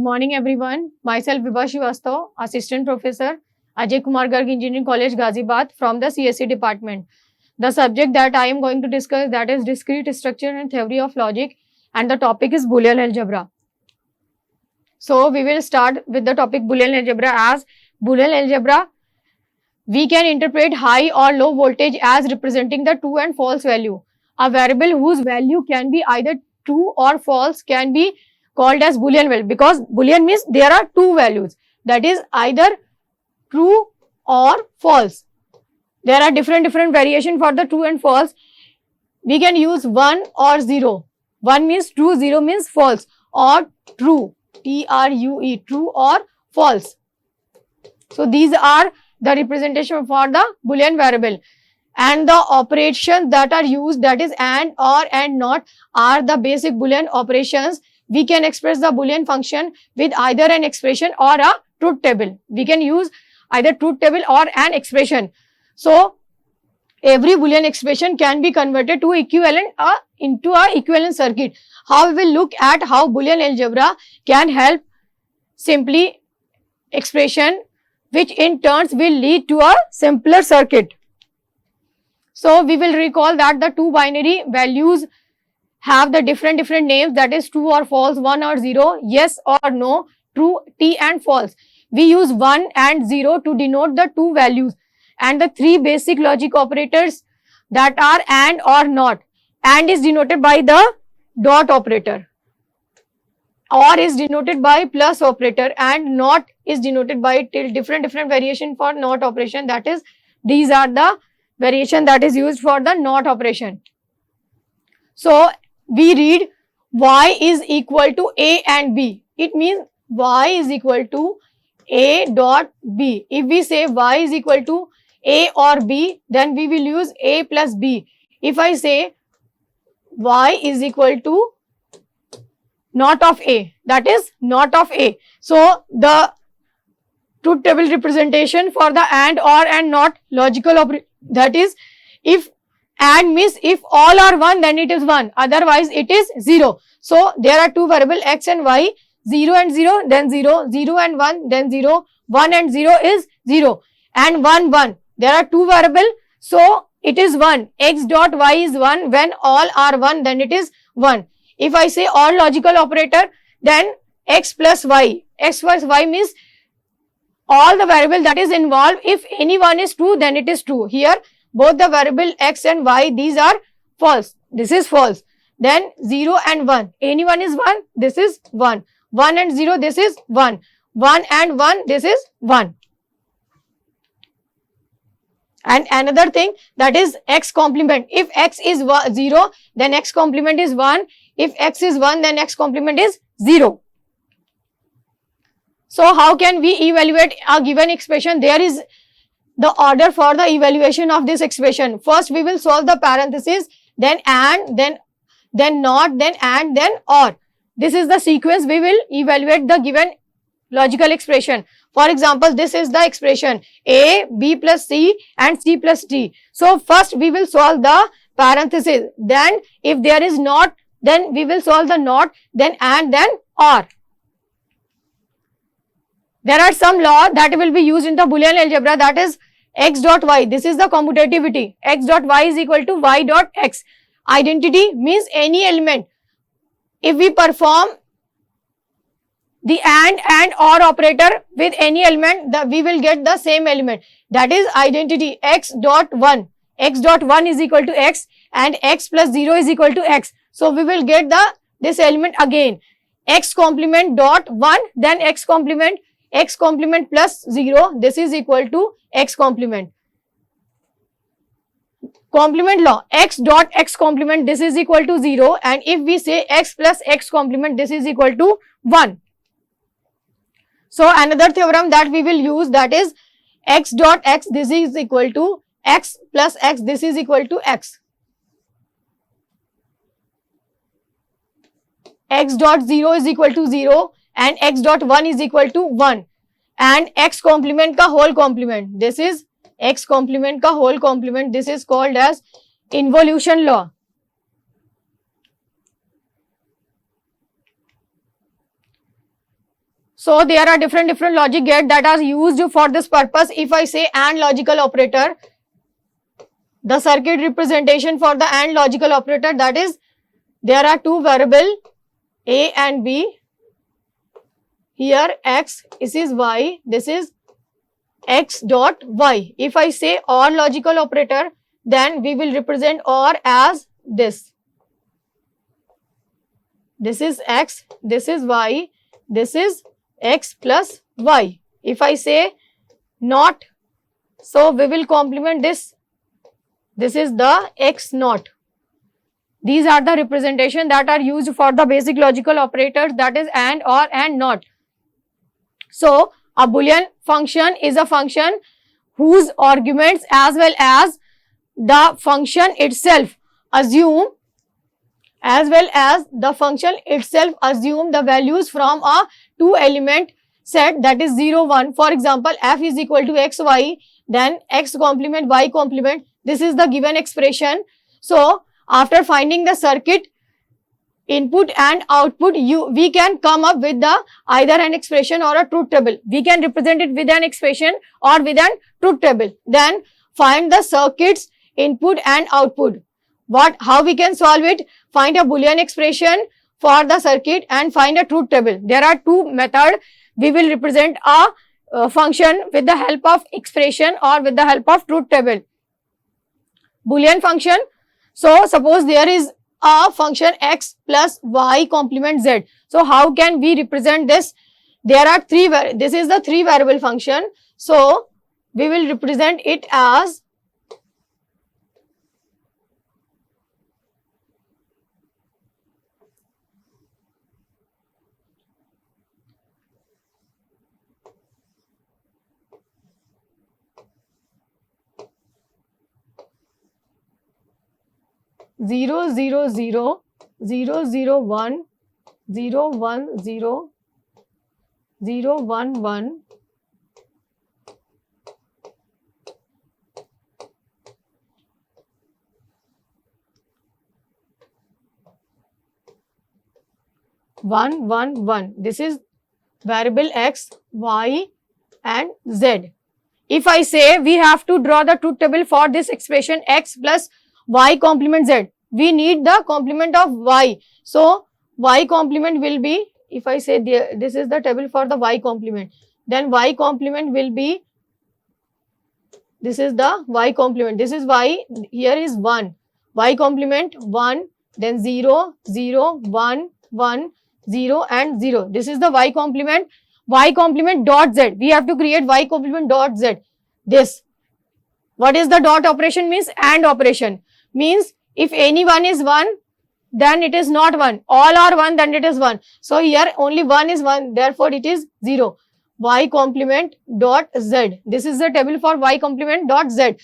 morning everyone. Myself Vibha Srivastav, Assistant Professor, Ajay Kumar Garg Engineering College, Ghaziabad from the CSE department. The subject that I am going to discuss, that is discrete structure and theory of logic, and the topic is Boolean algebra. So we will start with the topic Boolean algebra. As Boolean algebra, we can interpret high or low voltage as representing the true and false value. A variable whose value can be either true or false can be called as Boolean value, because Boolean means there are two values, that is either true or false. There are different variation for the true and false. We can use 1 or 0. 1 means true, 0 means false, or true, T-R-U-E, true or false. So these are the representation for the Boolean variable, and the operations that are used, that is and, or, and, not, are the basic Boolean operations. We can express the Boolean function with either an expression or a truth table. We can use either truth table or an expression. So every Boolean expression can be converted to equivalent into a equivalent circuit. How we will look at how Boolean algebra can help simply expression, which in turns will lead to a simpler circuit. So we will recall that the two binary values have the different names, that is true or false, 1 or 0, yes or no, true, T, and false. We use 1 and 0 to denote the two values, and the three basic logic operators that are and or not. And is denoted by the dot operator, or is denoted by plus operator, and not is denoted by different variation for not operation. That is, these are the variation that is used for the not operation. So we read y is equal to a and b. It means y is equal to a dot b. If we say y is equal to a or b, then we will use a plus b. If I say y is equal to not of a, that is not of a. So the truth table representation for the and, or, and not logical operator, that is, if and means if all are 1, then it is 1, otherwise it is 0. So there are two variables x and y, 0 and 0, then 0, 0 and 1, then 0, 1 and 0 is 0, and 1, 1. There are two variables, so it is 1. X dot y is 1. When all are 1, then it is 1. If I say all logical operator, then x plus y. X plus y means all the variable that is involved. If any one is true, then it is true. Here both the variable x and y, these are false. This is false. Then 0 and 1. Any one is 1, this is 1. 1 and 0, this is 1. 1 and 1, this is 1. And another thing, that is x complement. If x is 0, then x complement is 1. If x is 1, then x complement is 0. So how can we evaluate a given expression? There is the order for the evaluation of this expression. First we will solve the parenthesis, then and, then not, then and, then or. This is the sequence we will evaluate the given logical expression. For example, this is the expression a, b plus c and c plus d. So first we will solve the parenthesis, then if there is not, then we will solve the not, then and, then or. There are some law that will be used in the Boolean algebra, that is x dot y. This is the commutativity. X dot y is equal to y dot x. Identity means any element. If we perform the and or operator with any element, we will get the same element. That is identity. X dot 1. X dot 1 is equal to x, and x plus 0 is equal to x. So we will get this element again. X complement dot 1, then x complement plus 0, this is equal to x complement. Complement law, x dot x complement, this is equal to 0, and if we say x plus x complement, this is equal to 1. So another theorem that we will use, that is x dot x, this is equal to x plus x, this is equal to x. X dot 0 is equal to 0 and x dot 1 is equal to 1, and x complement ka whole complement, this is x complement ka whole complement, this is called as involution law. So there are different logic gate that are used for this purpose. If I say AND logical operator, the circuit representation for the AND logical operator, that is, there are two variable A and B. Here X, this is Y, this is X dot Y. If I say OR logical operator, then we will represent OR as this. This is X, this is Y, this is X plus Y. If I say NOT, so we will complement this. This is the X naught. These are the representation that are used for the basic logical operators, that is AND, OR and NOT. So a Boolean function is a function whose arguments as well as the function itself assume the values from a two element set, that is 0, 1. For example, f is equal to x, y, then x complement, y complement. This is the given expression. So after finding the circuit input and output, we can come up with the either an expression or a truth table. We can represent it with an expression or with an truth table. Then find the circuit's input and output. How we can solve it? Find a Boolean expression for the circuit and find a truth table. There are two methods. We will represent a function with the help of expression or with the help of truth table. Boolean function. So suppose there is a function x plus y complement z. So how can we represent this? There are this is the three variable function. So we will represent it as zero, zero, zero, 0, 0, 1, 0, 1, 0, 0, 1, 1, 1, 1, 1. This is variable x, y and z. If I say we have to draw the truth table for this expression x plus y complement z, we need the complement of y. So y complement will be, if I say this is the table for the y complement, then y complement will be, this is the y complement, this is y, here is 1, y complement 1, then 0, 0, 1, 1, 0 and 0. This is the y complement dot z. We have to create y complement dot z. This, what is the dot operation means? AND operation means if any one is 1, then it is not 1. All are 1, then it is 1. So here only 1 is 1, therefore it is 0. Y complement dot z. This is the table for y complement dot z.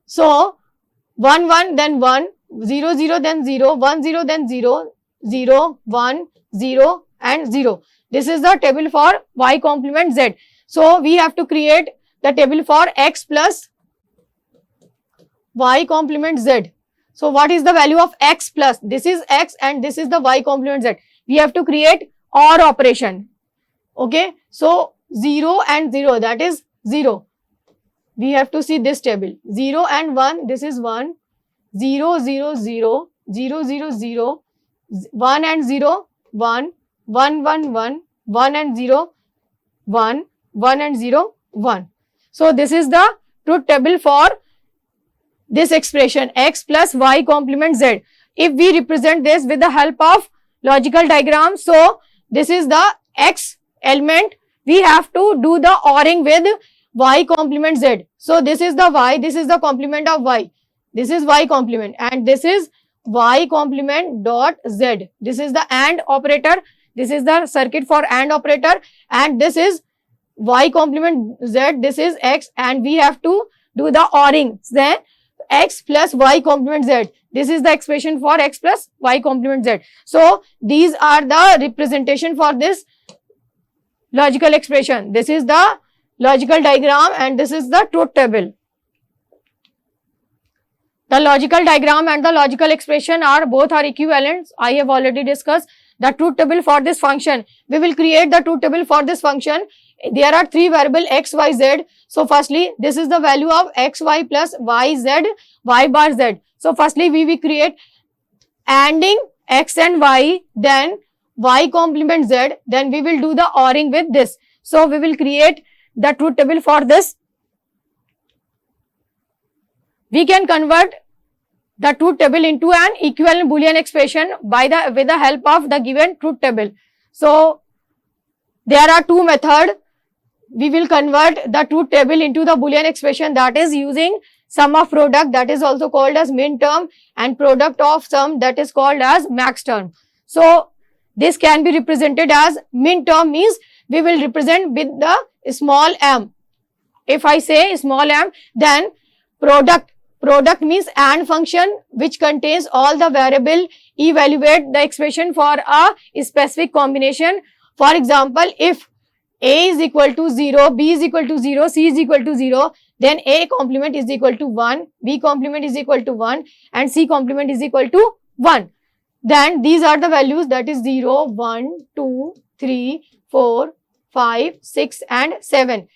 So 1, 1, then 1, 0, 0, then 0, 1, 0, then 0, 0, 1, 0 and 0. This is the table for y complement z. So we have to create the table for x plus y complement z. So what is the value of x plus? This is x and this is the y complement z. We have to create OR operation. Okay. So 0 and 0, that is 0. We have to see this table. 0 and 1, this is 1. 0, 0, 0, 0, 0, 0, 1 and 0, 1, 1, 1, 1, 1 and 0, 1, 1 and 0, 1. So this is the truth table for this expression x plus y complement z. If we represent this with the help of logical diagram, so this is the x element, we have to do the ORing with y complement z. So this is the y, this is the complement of y, this is y complement and this is y complement dot z. This is the AND operator, this is the circuit for AND operator and this is y complement z, this is x and we have to do the ORing. Then x plus y complement z. This is the expression for x plus y complement z. So these are the representation for this logical expression. This is the logical diagram and this is the truth table. The logical diagram and the logical expression are both are equivalent. I have already discussed. the truth table for this function. We will create the truth table for this function. There are three variables x, y, z. So firstly, this is the value of x, y plus y, z, y bar z. So firstly, we will create ANDing x and y, then y complement z, then we will do the ORing with this. So we will create the truth table for this. We can convert the truth table into an equivalent Boolean expression with the help of the given truth table. So there are two methods. We will convert the truth table into the Boolean expression, that is using sum of product, that is also called as min term, and product of sum, that is called as max term. So this can be represented as min term means we will represent with the small m. If I say small m, then product means AND function which contains all the variable, evaluate the expression for a specific combination. For example, if A is equal to 0, B is equal to 0, C is equal to 0, then A complement is equal to 1, B complement is equal to 1 and C complement is equal to 1. Then these are the values, that is 0, 1, 2, 3, 4, 5, 6 and 7.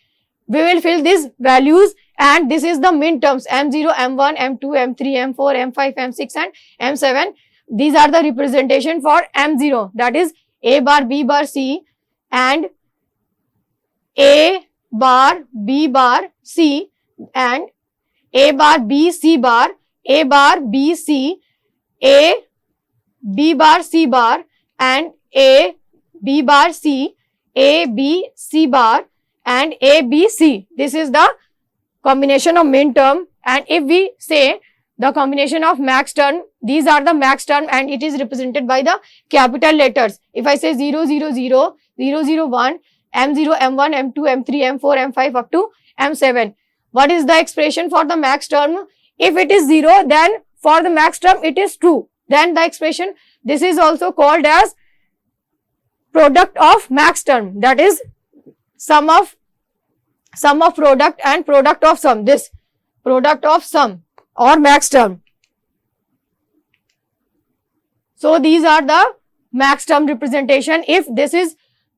We will fill these values and this is the min terms M0, M1, M2, M3, M4, M5, M6 and M7. These are the representation for M0, that is A bar, B bar, C and A bar, B bar, C and A bar, B, C bar, A bar, B, C, A, B bar, C bar and A, B bar, C, A, B, C bar and A, B, C. This is the combination of min term, and if we say the combination of max term, these are the max term and it is represented by the capital letters. If I say 0, 0, 0, 0, 0, 1, M0, M1, M2, M3, M4, M5 up to M7. What is the expression for the max term? If it is 0, then for the max term it is true. Then the expression, this is also called as product of max term, that is sum of product and product of sum, this product of sum or max term. So these are the max term representation. If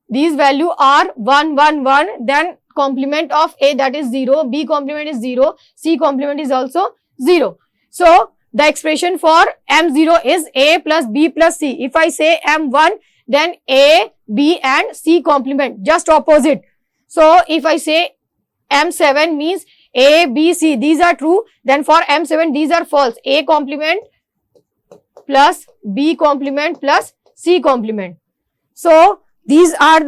these value are 1, 1, 1, then complement of A, that is 0, B complement is 0, C complement is also 0. So the expression for M0 is A plus B plus C. If I say M1, then A, B and C complement, just opposite. So if I say M7 means A, B, C, these are true, then for M7 these are false. A complement plus B complement plus C complement. So these are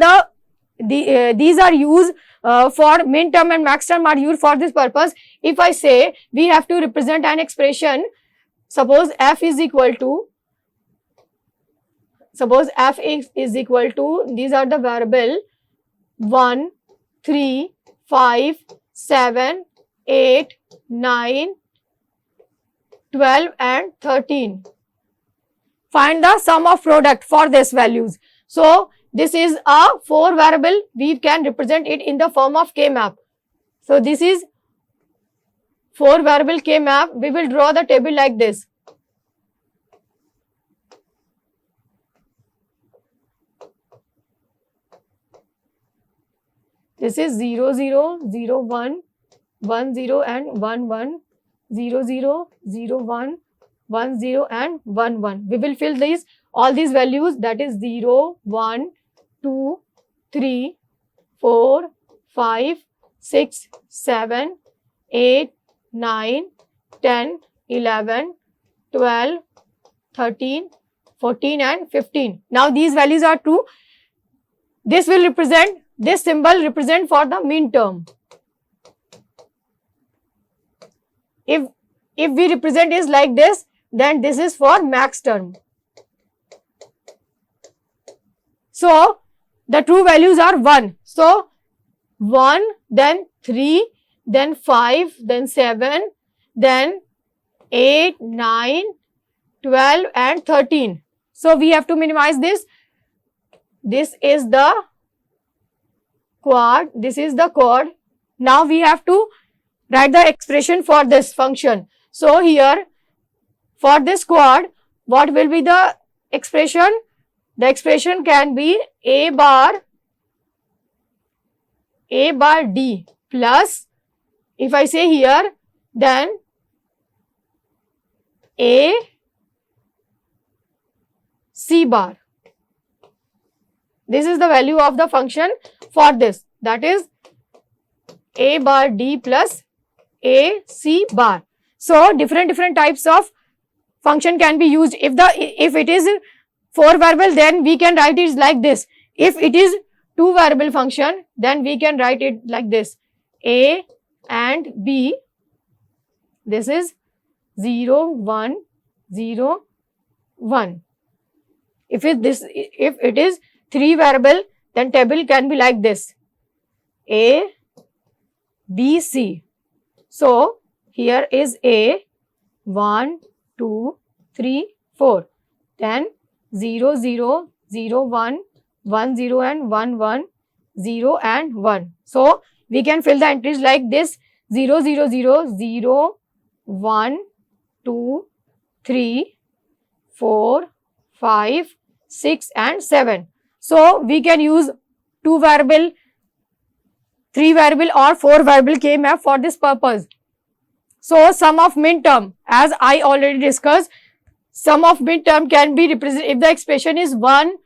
these are used for min term and max term are used for this purpose. If I say we have to represent an expression, suppose f is equal to, these are the variable 1, 3, 5, 7, 8, 9, 12 and 13. Find the sum of product for these values. So this is a 4 variable, we can represent it in the form of K-map. So this is 4 variable K-map. We will draw the table like this. This is 0, 0, 0, 1, 1, 0 and 1, 1, 0, 0, 0, 1, 1, 0 and 1, 1. We will fill all these values, that is 0, 1, 2, 3, 4, 5, 6, 7, 8, 9, 10, 11, 12, 13, 14 and 15. Now these values are true. This will represent, this symbol represent for the min term. If we represent is like this, then this is for max term. So the true values are 1. So 1, then 3, then 5, then 7, then 8, 9, 12 and 13. So we have to minimize this. This is the quad, this is the chord. Now we have to write the expression for this function. So here for this quad, what will be the expression? the expression can be a bar D plus, if I say here, then a C bar. This is the value of the function for this, that is a bar D plus a C bar. So different types of function can be used. If it is 4 variable, then we can write it like this. If it is 2 variable function, then we can write it like this: a and b. This is 0 1 0 1. If it is 3 variable, then table can be like this: a b c. So here is a 1 2 3 4, then 0 0 0 1 1 0 and 1 1 0 and 1. So we can fill the entries like this: 0 0 0 0 1 2 3 4 5 6 and 7. So we can use 2 variable, 3 variable or 4 variable K map for this purpose. So sum of min term, as I already discussed, sum of min term can be represented if the expression is 1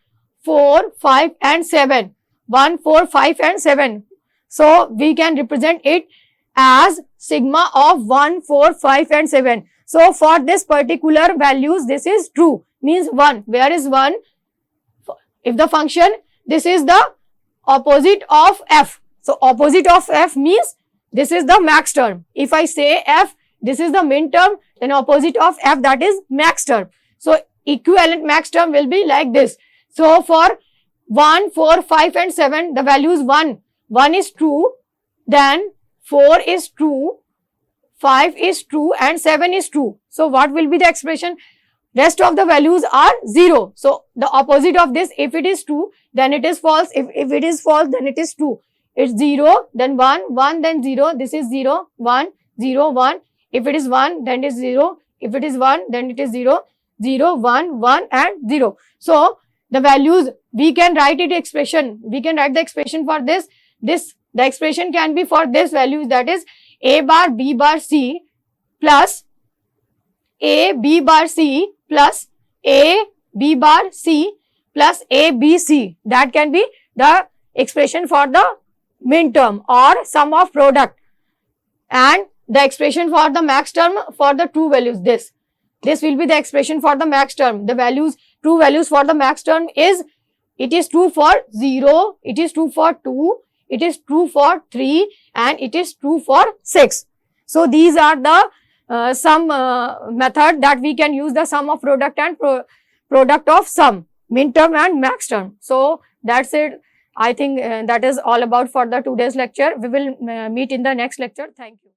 4 5 and 7. 1 4 5 and 7. So we can represent it as sigma of 1 4 5 and 7. So for this particular values, this is true, means 1. Where is 1? If the function, this is the opposite of f. So opposite of f means this is the max term. If I say f, this is the min term, then opposite of f, that is max term. So equivalent max term will be like this. So for 1, 4, 5 and 7, the value is 1. 1 is true, then 4 is true, 5 is true and 7 is true. So what will be the expression? Rest of the values are 0. So the opposite of this, if it is true, then it is false. If it is false, then it is true. It's 0, then 1, 1, then 0. This is 0, 1, 0, 1. If it is 1, then it is 0. If it is 1, then it is 0, 0, 1, 1 and 0. So the values, we can write it expression. We can write the expression for this. The expression can be for this value, that is a bar b bar c plus a b bar c plus a b bar c plus a b c. That can be the expression for the min term or sum of product, and the expression for the max term for the true values. This will be the expression for the max term. The values, true values for the max term is, it is true for 0, it is true for 2, it is true for 3 and it is true for 6. So these are the some method that we can use the sum of product and product of sum, min term and max term. So that's it. I think that is all about for the today's lecture. We will meet in the next lecture. Thank you.